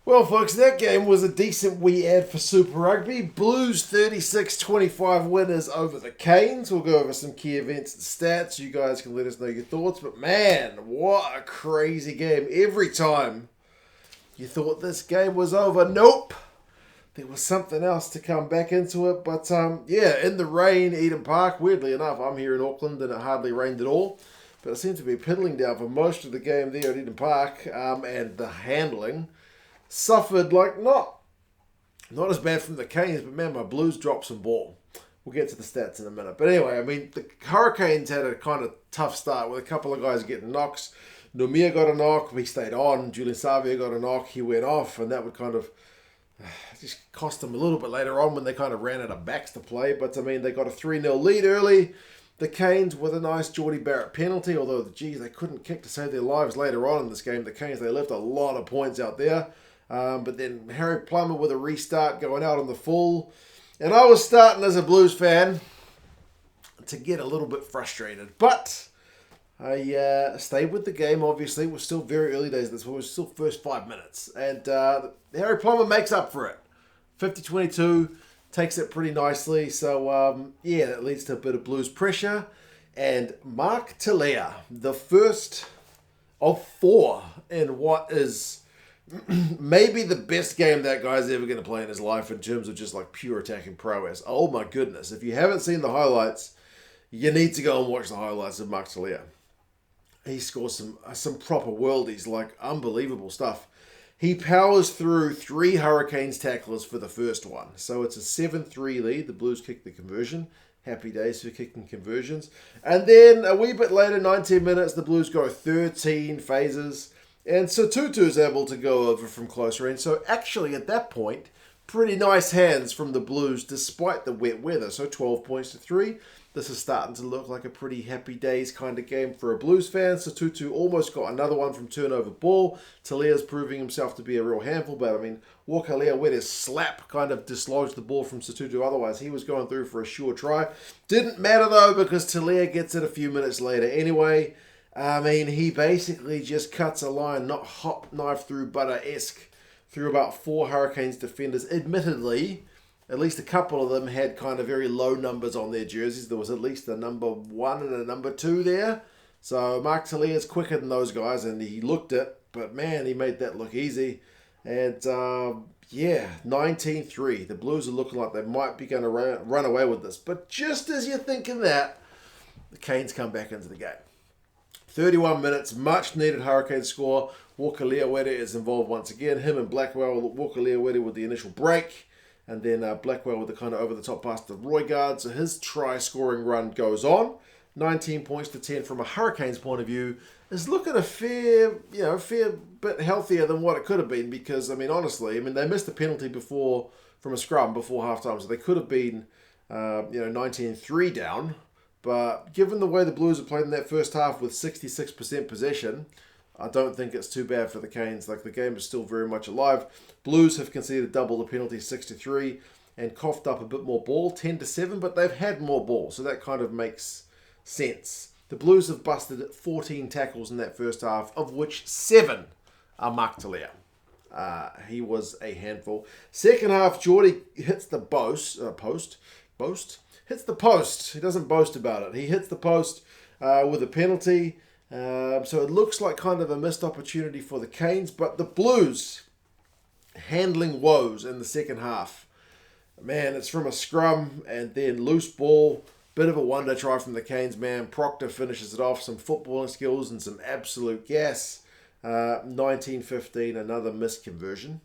Well, folks, that game was a decent wee ad for Super Rugby. Blues 36-25 winners over the Canes. We'll go over some key events and stats. You guys can let us know your thoughts. But man, what a crazy game. Every time you thought this game was over, nope. There was something else to come back into it. But yeah, in the rain, Eden Park, weirdly enough, I'm here in Auckland and it hardly rained at all. But it seemed to be piddling down for most of the game there at Eden Park. And the handling suffered like not as bad from the Canes, but man, my Blues dropped some ball. We'll get to the stats in a minute. But anyway, I mean, the Hurricanes had a kind of tough start with a couple of guys getting knocks. Nomia got a knock, he stayed on. Julian Savia got a knock, he went off, and that would kind of just cost them a little bit later on when they kind of ran out of backs to play. But I mean, they got a 3-0 lead early. The Canes with a nice Geordie Barrett penalty, although, geez, they couldn't kick to save their lives later on in this game. The Canes, they left a lot of points out there. But then Harry Plummer with a restart going out on the full. And I was starting as a Blues fan to get a little bit frustrated. But I stayed with the game, obviously. It was still very early days. This was still first 5 minutes. And Harry Plummer makes up for it. 50-22, takes it pretty nicely. So, yeah, that leads to a bit of Blues pressure. And Mark Telea, the first of four in what is maybe the best game that guy's ever going to play in his life in terms of just like pure attacking prowess. Oh my goodness. If you haven't seen the highlights, you need to go and watch the highlights of Mark Telea. He scores some proper worldies, like unbelievable stuff. He powers through 3 Hurricanes tacklers for the first one. So it's a 7-3 lead. The Blues kick the conversion. Happy days for kicking conversions. And then a wee bit later, 19 minutes, the Blues go 13 phases. And Sotutu is able to go over from close range. So actually, at that point, pretty nice hands from the Blues despite the wet weather. So 12 points to 3. This is starting to look like a pretty happy days kind of game for a Blues fan. Sotutu almost got another one from turnover ball. Talia's proving himself to be a real handful. But I mean, Wakalea with his slap kind of dislodged the ball from Sotutu. Otherwise, he was going through for a sure try. Didn't matter though because Talia gets it a few minutes later anyway. I mean, he basically just cuts a line, not hot knife through butter-esque, through about 4 Hurricanes defenders. Admittedly, at least a couple of them had kind of very low numbers on their jerseys. There was at least a number 1 and a number 2 there. So Mark Telea is quicker than those guys, and he looked it. But man, he made that look easy. And yeah, 19-3. The Blues are looking like they might be going to run away with this. But just as you're thinking that, the Canes come back into the game. 31 minutes, much needed Hurricane score. Walker Leawede is involved once again. Him and Blackwell, Walker Leawede with the initial break. And then Blackwell with the kind of over-the-top pass to Roygaard. So his try-scoring run goes on. 19 points to 10 from a Hurricanes point of view is looking a fair bit healthier than what it could have been. Because, I mean, honestly, they missed a penalty before from a scrum before halftime. So they could have been, 19-3 down. But given the way the Blues have played in that first half with 66% possession, I don't think it's too bad for the Canes. Like, the game is still very much alive. Blues have conceded double the penalty, 6-3, and coughed up a bit more ball, 10-7, but they've had more ball, so that kind of makes sense. The Blues have busted 14 tackles in that first half, of which 7 are Mark Telea. He was a handful. Second half, Geordie hits the post. Hits the post. He doesn't boast about it. He hits the post with a penalty. So it looks like kind of a missed opportunity for the Canes. But the Blues handling woes in the second half. Man, it's from a scrum and then loose ball. Bit of a wonder try from the Canes, man. Proctor finishes it off. Some footballing skills and some absolute gas. 19-15, another missed conversion.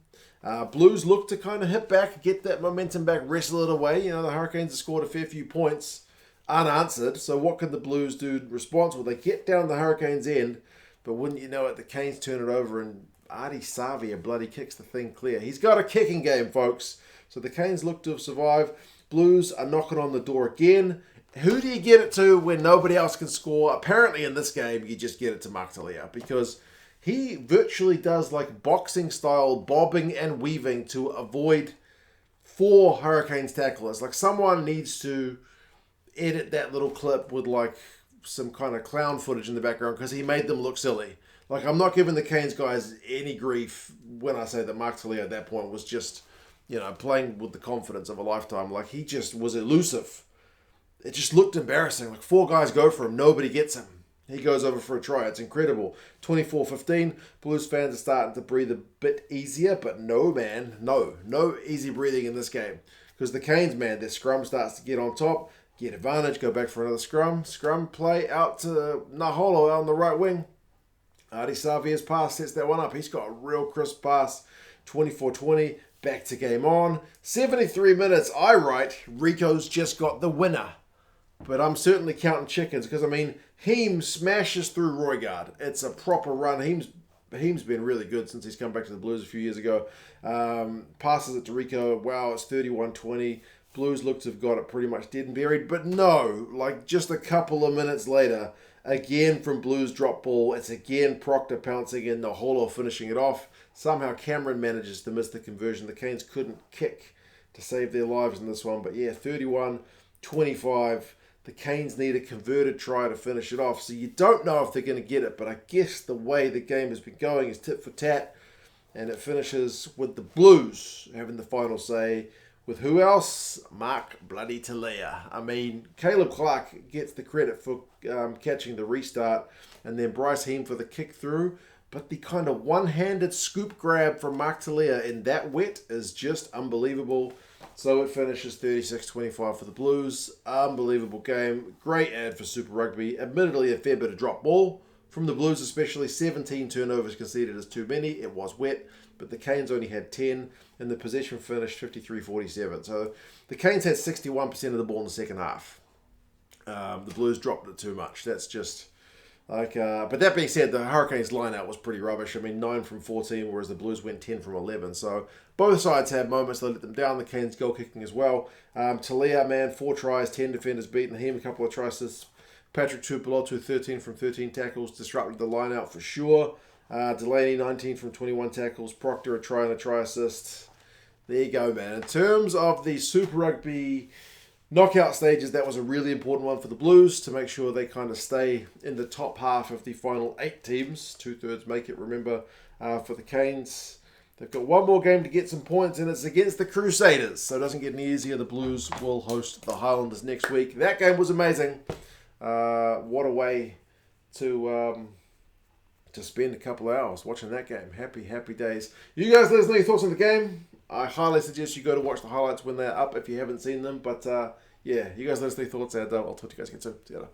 Blues look to kind of hit back, get that momentum back, wrestle it away. The Hurricanes have scored a fair few points unanswered. So what can the Blues do in response? Well, they get down the Hurricanes' end, but wouldn't you know it, the Canes turn it over and Artie Savia bloody kicks the thing clear. He's got a kicking game, folks. So the Canes look to have survived. Blues are knocking on the door again. Who do you get it to when nobody else can score? Apparently in this game, you just get it to Mark Telea because he virtually does like boxing style bobbing and weaving to avoid 4 Hurricanes tacklers. Like someone needs to edit that little clip with like some kind of clown footage in the background because he made them look silly. Like, I'm not giving the Canes guys any grief when I say that Mark Talia at that point was just, playing with the confidence of a lifetime. Like, he just was elusive. It just looked embarrassing. Like, 4 guys go for him. Nobody gets him. He goes over for a try. It's incredible. 24-15. Blues fans are starting to breathe a bit easier, but no, man. No easy breathing in this game. Because the Canes, man, their scrum starts to get on top, get advantage, go back for another scrum. Scrum play out to Naholo out on the right wing. Artie Savier's pass sets that one up. He's got a real crisp pass. 24-20. Back to game on. 73 minutes. I write, Rico's just got the winner. But I'm certainly counting chickens because, Heem smashes through Roygaard. It's a proper run. Heem's been really good since he's come back to the Blues a few years ago. Passes it to Rico. Wow, it's 31-20. Blues look to have got it pretty much dead and buried. But no, like just a couple of minutes later, again from Blues drop ball, it's again Proctor pouncing in, the Holo finishing it off. Somehow Cameron manages to miss the conversion. The Canes couldn't kick to save their lives in this one. But yeah, 31-25. The Canes need a converted try to finish it off. So you don't know if they're going to get it. But I guess the way the game has been going is tit for tat. And it finishes with the Blues having the final say. With who else? Mark bloody Talia. Caleb Clark gets the credit for catching the restart. And then Bryce Heem for the kick through. But the kind of one-handed scoop grab from Mark Talia in that wet is just unbelievable. So it finishes 36-25 for the Blues. Unbelievable game. Great ad for Super Rugby. Admittedly, a fair bit of drop ball from the Blues, especially 17 turnovers conceded is too many. It was wet, but the Canes only had 10, and the possession finished 53-47. So the Canes had 61% of the ball in the second half. The Blues dropped it too much. That's just... but that being said, the Hurricanes line-out was pretty rubbish. 9 from 14, whereas the Blues went 10 from 11. So both sides had moments that let them down. The Canes goal kicking as well. Talia, man, 4 tries, 10 defenders beaten him. A couple of tries. Patrick Tupulotu, 13 from 13 tackles, disrupted the line-out for sure. Delaney, 19 from 21 tackles. Proctor, a try and a try assist. There you go, man. In terms of the Super Rugby knockout stages, that was a really important one for the Blues to make sure they kind of stay in the top half of the final 8 teams. 2/3 make it, remember, for the Canes. They've got one more game to get some points, and it's against the Crusaders, so it doesn't get any easier. The Blues will host the Highlanders next week. That game was amazing. What a way to spend a couple of hours watching that game. Happy days. You guys let us know your thoughts on the game. I highly suggest you go to watch the highlights when they're up if you haven't seen them. But yeah, you guys let us know your thoughts, and I'll talk to you guys again soon. See you later.